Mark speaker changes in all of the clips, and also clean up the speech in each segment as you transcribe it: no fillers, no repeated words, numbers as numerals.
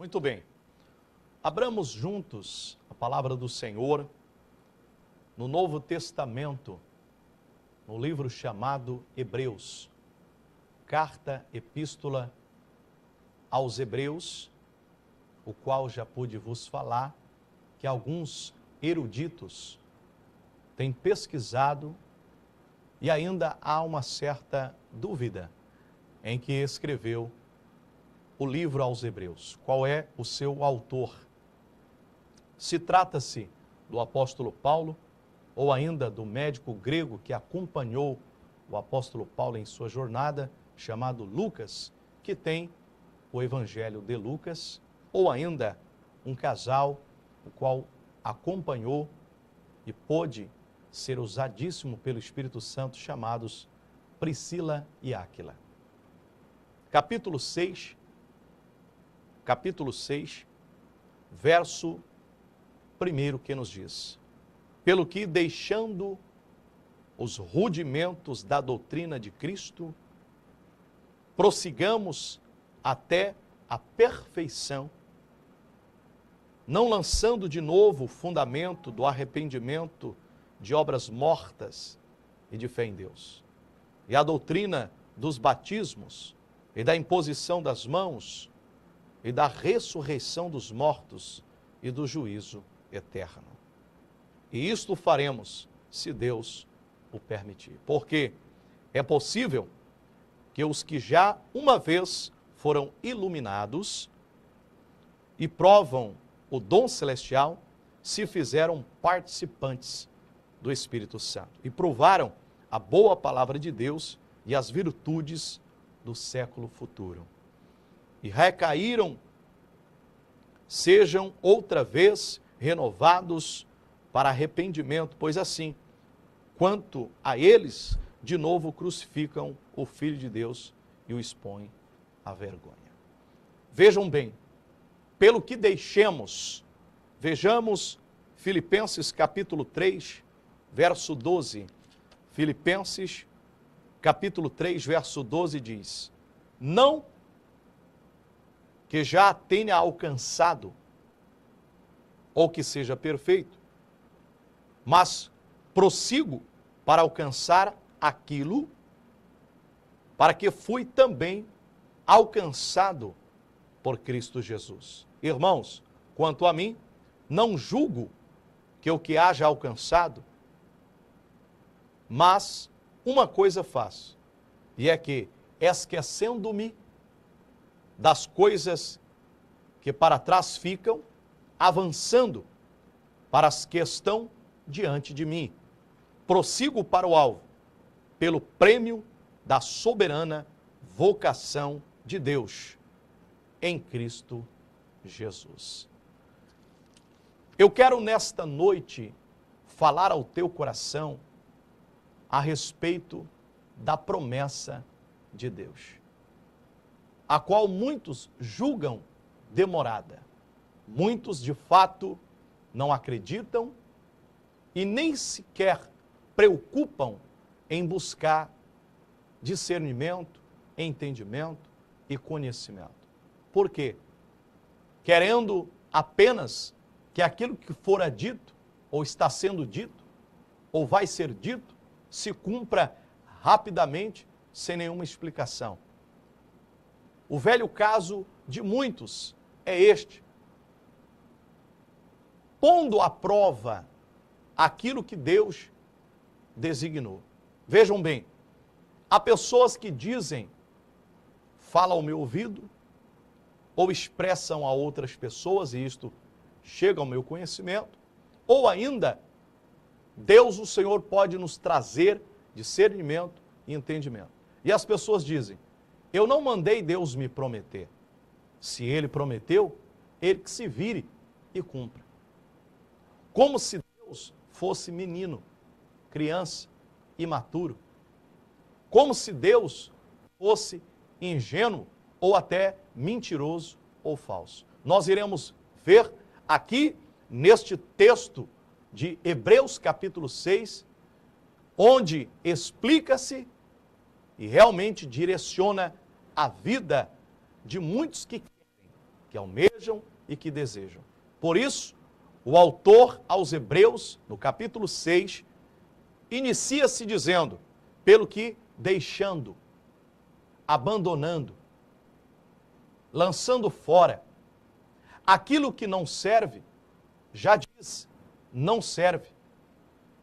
Speaker 1: Muito bem. Abramos juntos a palavra do Senhor no Novo Testamento, no livro chamado Hebreus. Carta, epístola aos Hebreus, o qual já pude vos falar, que alguns eruditos têm pesquisado e ainda há uma certa dúvida em que escreveu o livro aos Hebreus. Qual é o seu autor? Se trata-se do apóstolo Paulo ou ainda do médico grego que acompanhou o apóstolo Paulo em sua jornada, chamado Lucas, que tem o Evangelho de Lucas, ou ainda um casal o qual acompanhou e pôde ser usadíssimo pelo Espírito Santo, chamados Priscila e Áquila. Capítulo 6, verso 1, que nos diz: pelo que, deixando os rudimentos da doutrina de Cristo, prossigamos até a perfeição, não lançando de novo o fundamento do arrependimento de obras mortas e de fé em Deus. E a doutrina dos batismos e da imposição das mãos e da ressurreição dos mortos e do juízo eterno. E isto faremos, se Deus o permitir. Porque é possível que os que já uma vez foram iluminados e provam o dom celestial, se fizeram participantes do Espírito Santo e provaram a boa palavra de Deus e as virtudes do século futuro. E recaíram, sejam outra vez renovados para arrependimento, pois assim, quanto a eles, de novo crucificam o Filho de Deus e o expõem à vergonha. Vejam bem, pelo que deixemos, vejamos Filipenses capítulo 3, verso 12. Filipenses capítulo 3, verso 12 diz: não que já tenha alcançado, ou que seja perfeito, mas prossigo para alcançar aquilo para que fui também alcançado por Cristo Jesus. Irmãos, quanto a mim, não julgo que o que haja alcançado, mas uma coisa faço, e é que, esquecendo-me das coisas que para trás ficam, avançando para as que estão diante de mim, prossigo para o alvo, pelo prêmio da soberana vocação de Deus em Cristo Jesus. Eu quero nesta noite falar ao teu coração a respeito da promessa de Deus, a qual muitos julgam demorada. Muitos, de fato, não acreditam e nem sequer preocupam em buscar discernimento, entendimento e conhecimento. Por quê? Querendo apenas que aquilo que fora dito, ou está sendo dito, ou vai ser dito, se cumpra rapidamente, sem nenhuma explicação. O velho caso de muitos é este: pondo à prova aquilo que Deus designou. Vejam bem, há pessoas que dizem, fala ao meu ouvido, ou expressam a outras pessoas, e isto chega ao meu conhecimento, ou ainda, Deus, o Senhor, pode nos trazer discernimento e entendimento. E as pessoas dizem, eu não mandei Deus me prometer. Se Ele prometeu, Ele que se vire e cumpra. Como se Deus fosse menino, criança, imaturo. Como se Deus fosse ingênuo ou até mentiroso ou falso. Nós iremos ver aqui neste texto de Hebreus capítulo 6, onde explica-se e realmente direciona a vida de muitos que querem que almejam e que desejam. Por isso, o autor aos Hebreus, no capítulo 6, inicia-se dizendo, pelo que deixando, abandonando, lançando fora, aquilo que não serve, já diz, não serve.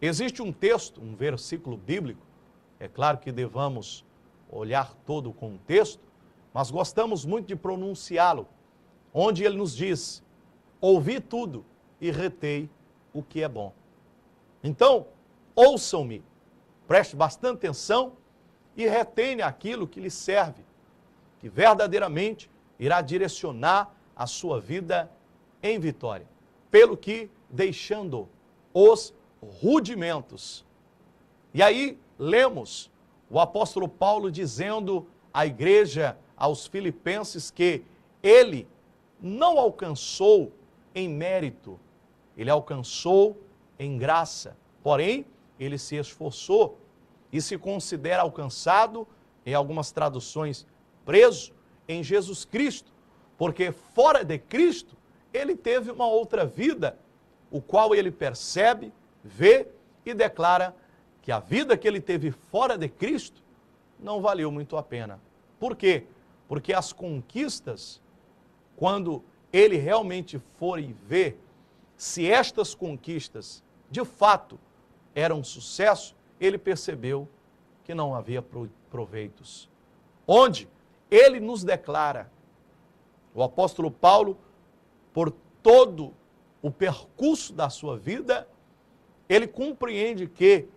Speaker 1: Existe um texto, um versículo bíblico, é claro que devamos olhar todo o contexto, mas gostamos muito de pronunciá-lo, onde ele nos diz, ouvi tudo e retei o que é bom. Então, ouçam-me, preste bastante atenção e retenha aquilo que lhe serve, que verdadeiramente irá direcionar a sua vida em vitória. Pelo que, deixando os rudimentos. E aí, lemos o apóstolo Paulo dizendo à igreja, aos filipenses, que ele não alcançou em mérito, ele alcançou em graça. Porém, ele se esforçou e se considera alcançado, em algumas traduções, preso em Jesus Cristo, porque fora de Cristo, ele teve uma outra vida, o qual ele percebe, vê e declara que a vida que ele teve fora de Cristo não valeu muito a pena. Por quê? Porque as conquistas, quando ele realmente for e ver se estas conquistas de fato eram um sucesso, ele percebeu que não havia proveitos. Onde ele nos declara, o apóstolo Paulo, por todo o percurso da sua vida, ele compreende que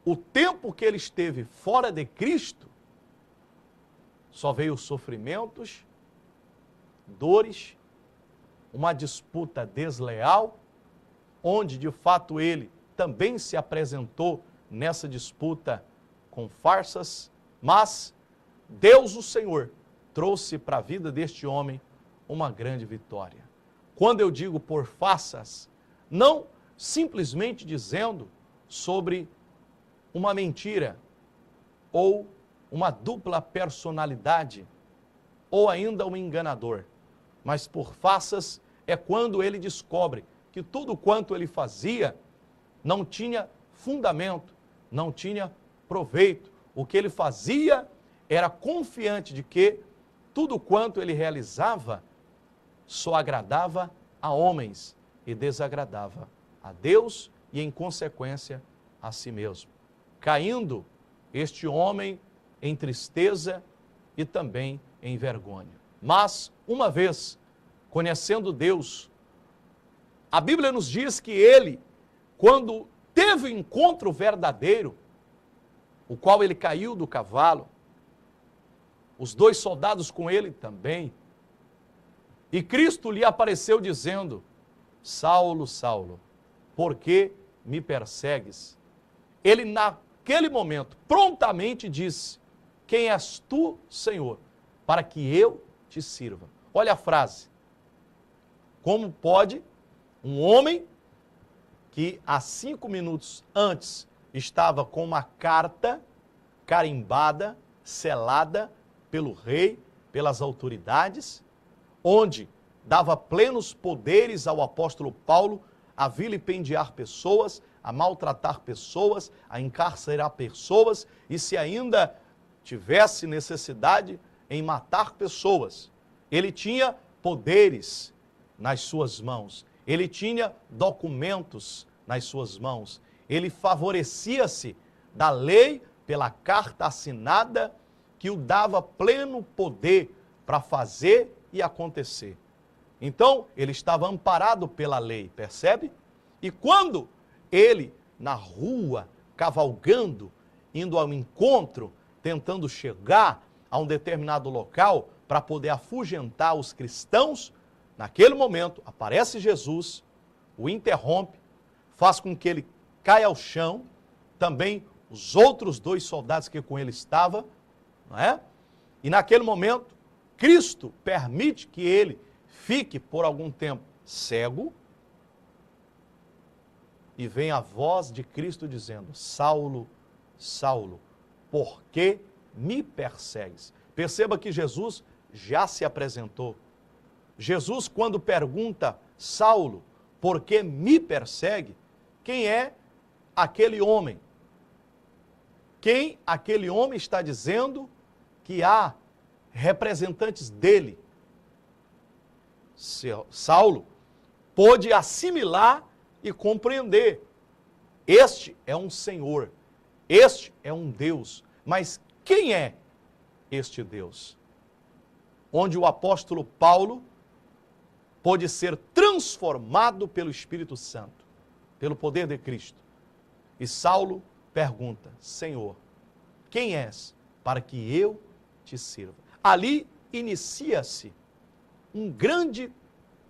Speaker 1: o tempo que ele esteve fora de Cristo, só veio sofrimentos, dores, uma disputa desleal, onde de fato ele também se apresentou nessa disputa com farsas, mas Deus, o Senhor, trouxe para a vida deste homem uma grande vitória. Quando eu digo por farsas, não simplesmente dizendo sobre uma mentira ou uma dupla personalidade ou ainda um enganador, mas por farsas é quando ele descobre que tudo quanto ele fazia não tinha fundamento, não tinha proveito. O que ele fazia era confiante de que tudo quanto ele realizava só agradava a homens e desagradava a Deus e, em consequência, a si mesmo. Caindo este homem em tristeza e também em vergonha. Mas, uma vez conhecendo Deus, a Bíblia nos diz que ele, quando teve o encontro verdadeiro, o qual ele caiu do cavalo, os dois soldados com ele também, e Cristo lhe apareceu dizendo, Saulo, Saulo, por que me persegues? Ele naquele momento prontamente disse, quem és tu, Senhor, para que eu te sirva? Olha a frase, como pode um homem que há 5 minutos antes estava com uma carta carimbada, selada pelo rei, pelas autoridades, onde dava plenos poderes ao apóstolo Paulo a vilipendiar pessoas, a maltratar pessoas, a encarcerar pessoas e se ainda tivesse necessidade em matar pessoas. Ele tinha poderes nas suas mãos, ele tinha documentos nas suas mãos, ele favorecia-se da lei pela carta assinada que o dava pleno poder para fazer e acontecer. Então, ele estava amparado pela lei, percebe? E quando ele, na rua, cavalgando, indo ao encontro, tentando chegar a um determinado local para poder afugentar os cristãos, naquele momento aparece Jesus, o interrompe, faz com que ele caia ao chão, também os outros 2 soldados que com ele estavam, não é? E naquele momento, Cristo permite que ele fique por algum tempo cego e vem a voz de Cristo dizendo, Saulo, Saulo, por que me persegues? Perceba que Jesus já se apresentou Jesus, quando pergunta, Saulo, por que me persegue? Quem é aquele homem? Quem aquele homem está dizendo que há representantes dele? Saulo pôde assimilar e compreender. Este é um Senhor, este é um Deus. Mas quem é este Deus? Onde o apóstolo Paulo pôde ser transformado pelo Espírito Santo, pelo poder de Cristo. E Saulo pergunta, Senhor, quem és para que eu te sirva? Ali inicia-se um grande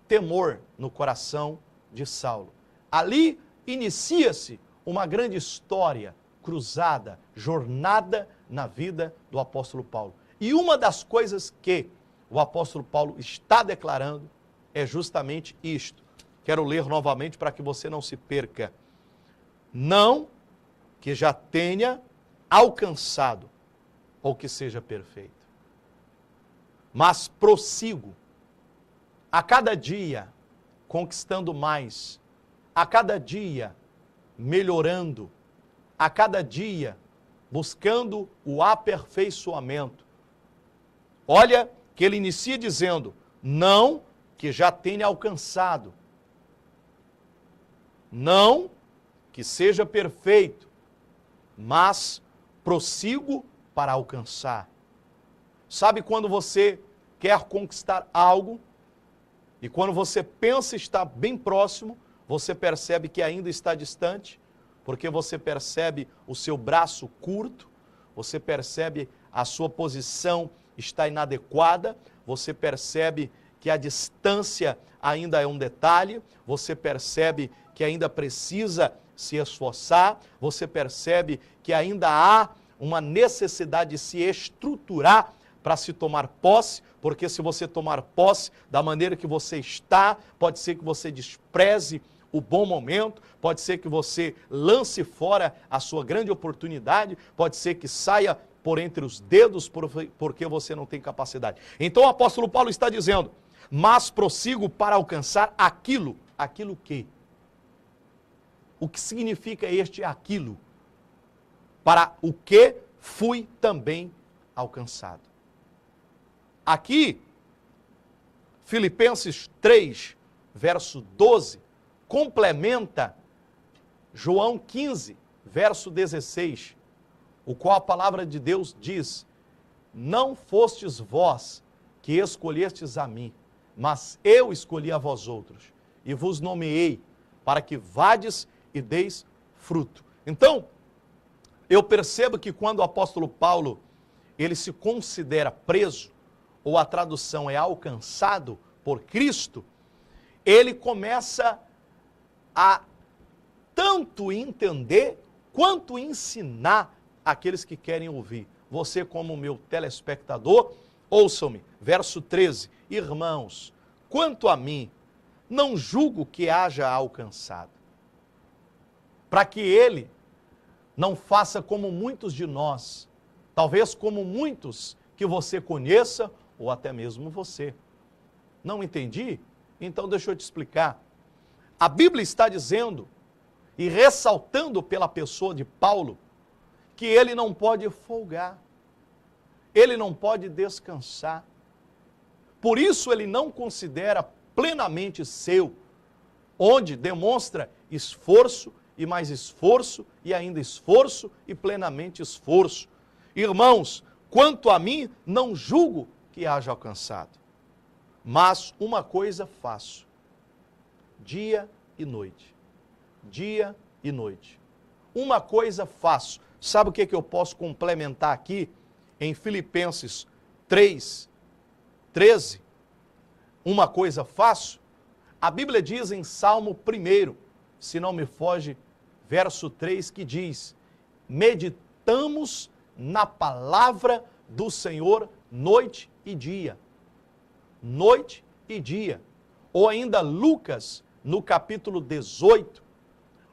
Speaker 1: temor no coração de Saulo. Ali inicia-se uma grande história, cruzada, jornada na vida do apóstolo Paulo. E uma das coisas que o apóstolo Paulo está declarando é justamente isto. Quero ler novamente para que você não se perca. Não que já tenha alcançado ou que seja perfeito, mas prossigo a cada dia conquistando mais, a cada dia melhorando, a cada dia buscando o aperfeiçoamento. Olha que ele inicia dizendo, não que já tenha alcançado, não que seja perfeito, mas prossigo para alcançar. Sabe quando você quer conquistar algo e quando você pensa estar bem próximo, você percebe que ainda está distante, porque você percebe o seu braço curto, você percebe a sua posição está inadequada, você percebe que a distância ainda é um detalhe, você percebe que ainda precisa se esforçar, você percebe que ainda há uma necessidade de se estruturar para se tomar posse, porque se você tomar posse da maneira que você está, pode ser que você despreze o bom momento, pode ser que você lance fora a sua grande oportunidade, pode ser que saia por entre os dedos porque você não tem capacidade. Então o apóstolo Paulo está dizendo, mas prossigo para alcançar aquilo que? O que significa este aquilo? Para o que fui também alcançado. Aqui, Filipenses 3, verso 12, complementa João 15, verso 16, o qual a palavra de Deus diz, não fostes vós que escolhestes a mim, mas eu escolhi a vós outros, e vos nomeei, para que vades e deis fruto. Então, eu percebo que quando o apóstolo Paulo, ele se considera preso, ou a tradução é alcançado por Cristo, ele começa a tanto entender, quanto ensinar aqueles que querem ouvir. Você como meu telespectador, ouçam-me, verso 13, irmãos, quanto a mim, não julgo que haja alcançado, para que ele não faça como muitos de nós, talvez como muitos que você conheça, ou até mesmo você. Não entendi? Então deixa eu te explicar. A Bíblia está dizendo, e ressaltando pela pessoa de Paulo, que ele não pode folgar, ele não pode descansar. Por isso ele não considera plenamente seu, onde demonstra esforço e mais esforço e ainda esforço e plenamente esforço. Irmãos, quanto a mim, não julgo que haja alcançado, mas uma coisa faço, dia e noite, dia e noite. Uma coisa faço. Sabe o que eu posso complementar aqui em Filipenses 3, 13? Uma coisa faço? A Bíblia diz em Salmo 1, se não me foge, verso 3, que diz, meditamos na palavra do Senhor noite e dia. Noite e dia. Ou ainda Lucas, no capítulo 18,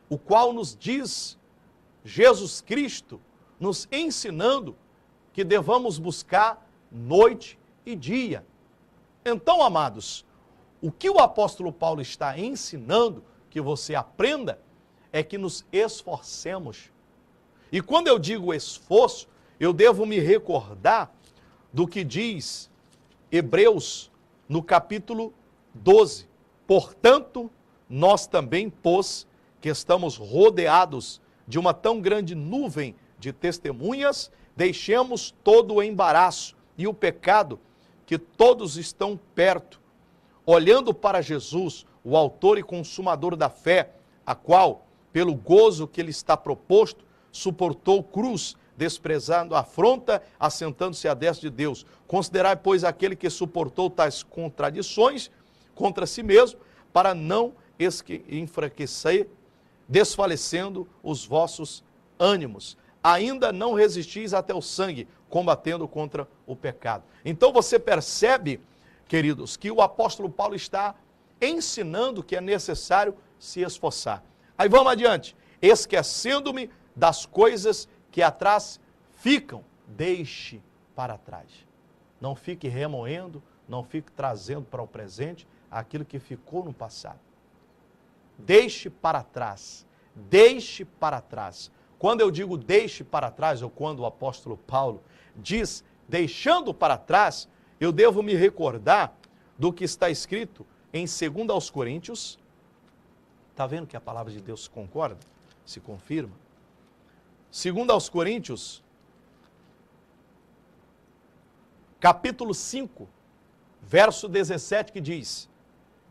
Speaker 1: o qual nos diz, Jesus Cristo, nos ensinando que devamos buscar noite e dia. Então, amados, O que o apóstolo Paulo está ensinando, que você aprenda, é que nos esforcemos. E quando eu digo esforço, eu devo me recordar do que diz Hebreus no capítulo 12. Portanto, nós também, pois, que estamos rodeados de uma tão grande nuvem de testemunhas, deixemos todo o embaraço e o pecado que todos estão perto, olhando para Jesus, o autor e consumador da fé, a qual, pelo gozo que lhe está proposto, suportou cruz, desprezando a afronta, assentando-se à destra de Deus. Considerai, pois, aquele que suportou tais contradições contra si mesmo, para não enfraquecer, desfalecendo os vossos ânimos. Ainda não resistis até o sangue, combatendo contra o pecado. Então você percebe, queridos, que o apóstolo Paulo está ensinando que é necessário se esforçar. Aí vamos adiante. Esquecendo-me das coisas que atrás ficam, deixe para trás. Não fique remoendo, não fique trazendo para o presente aquilo que ficou no passado. Deixe para trás, deixe para trás. Quando eu digo deixe para trás, ou quando o apóstolo Paulo diz deixando para trás, eu devo me recordar do que está escrito em 2 aos Coríntios. Está vendo que a palavra de Deus concorda? Se confirma. 2 aos Coríntios, capítulo 5, verso 17, que diz: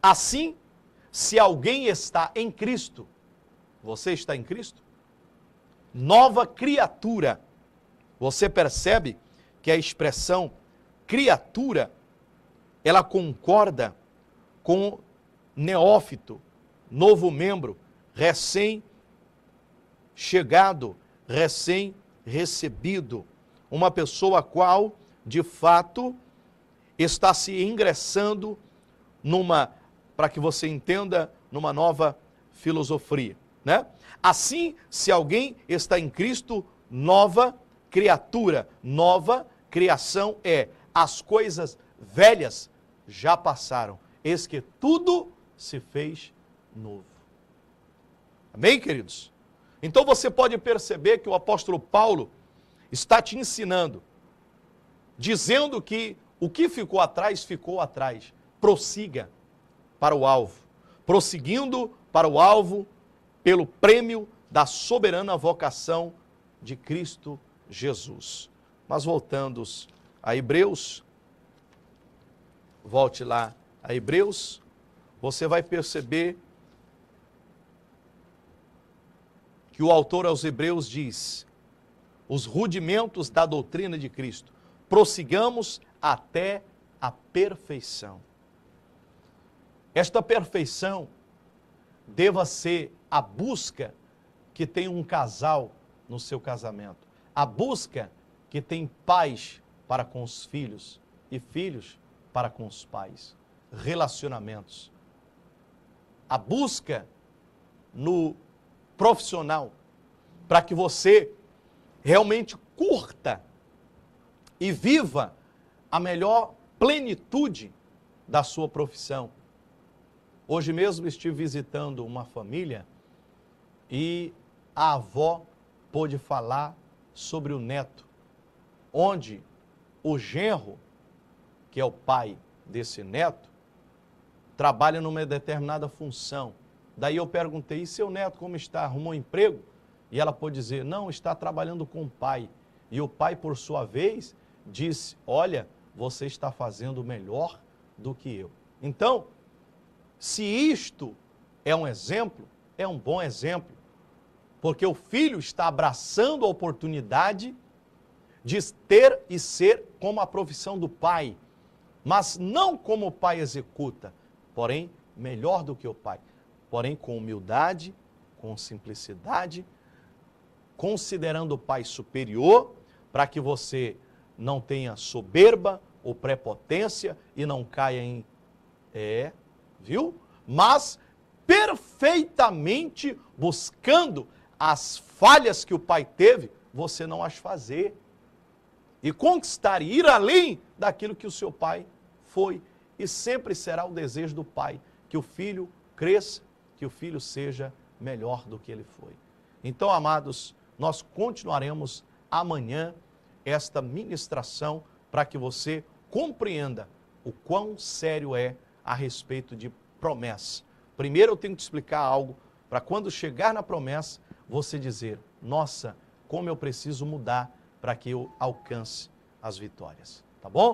Speaker 1: assim, se alguém está em Cristo, você está em Cristo? Nova criatura. Você percebe que a expressão criatura, ela concorda com neófito, novo membro, recém-chegado, recém-recebido. Uma pessoa a qual, de fato, está se ingressando para que você entenda, numa nova filosofia, né? Assim, se alguém está em Cristo, nova criatura, nova criação é: as coisas velhas já passaram, eis que tudo se fez novo. Amém, queridos? Então você pode perceber que o apóstolo Paulo está te ensinando, dizendo que o que ficou atrás, ficou atrás. Prossiga para o alvo. Prosseguindo para o alvo, pelo prêmio da soberana vocação de Cristo Jesus. Mas voltando a Hebreus, volte lá a Hebreus, você vai perceber que o autor aos Hebreus diz: os rudimentos da doutrina de Cristo, prossigamos até a perfeição. Esta perfeição deva ser a busca que tem um casal no seu casamento, a busca que tem pais para com os filhos e filhos para com os pais, relacionamentos. A busca no profissional, para que você realmente curta e viva a melhor plenitude da sua profissão. Hoje mesmo estive visitando uma família e a avó pôde falar sobre o neto, onde o genro, que é o pai desse neto, trabalha numa determinada função. Daí eu perguntei: e seu neto como está? Arrumou emprego? E ela pôde dizer: não, está trabalhando com o pai. E o pai, por sua vez, disse: olha, você está fazendo melhor do que eu. Então, se isto é um exemplo, é um bom exemplo, porque o filho está abraçando a oportunidade de ter e ser como a profissão do pai, mas não como o pai executa, porém melhor do que o pai, porém com humildade, com simplicidade, considerando o pai superior, para que você não tenha soberba ou prepotência e não caia em... viu? Mas perfeitamente buscando as falhas que o pai teve, você não as fazer. E conquistar e ir além daquilo que o seu pai foi. e sempre será o desejo do Pai que o filho cresça, que o filho seja melhor do que ele foi. Então, amados, nós continuaremos amanhã esta ministração para que você compreenda o quão sério é a respeito de promessa. Primeiro eu tenho que te explicar algo para quando chegar na promessa, você dizer, nossa, como eu preciso mudar para que eu alcance as vitórias. Tá bom?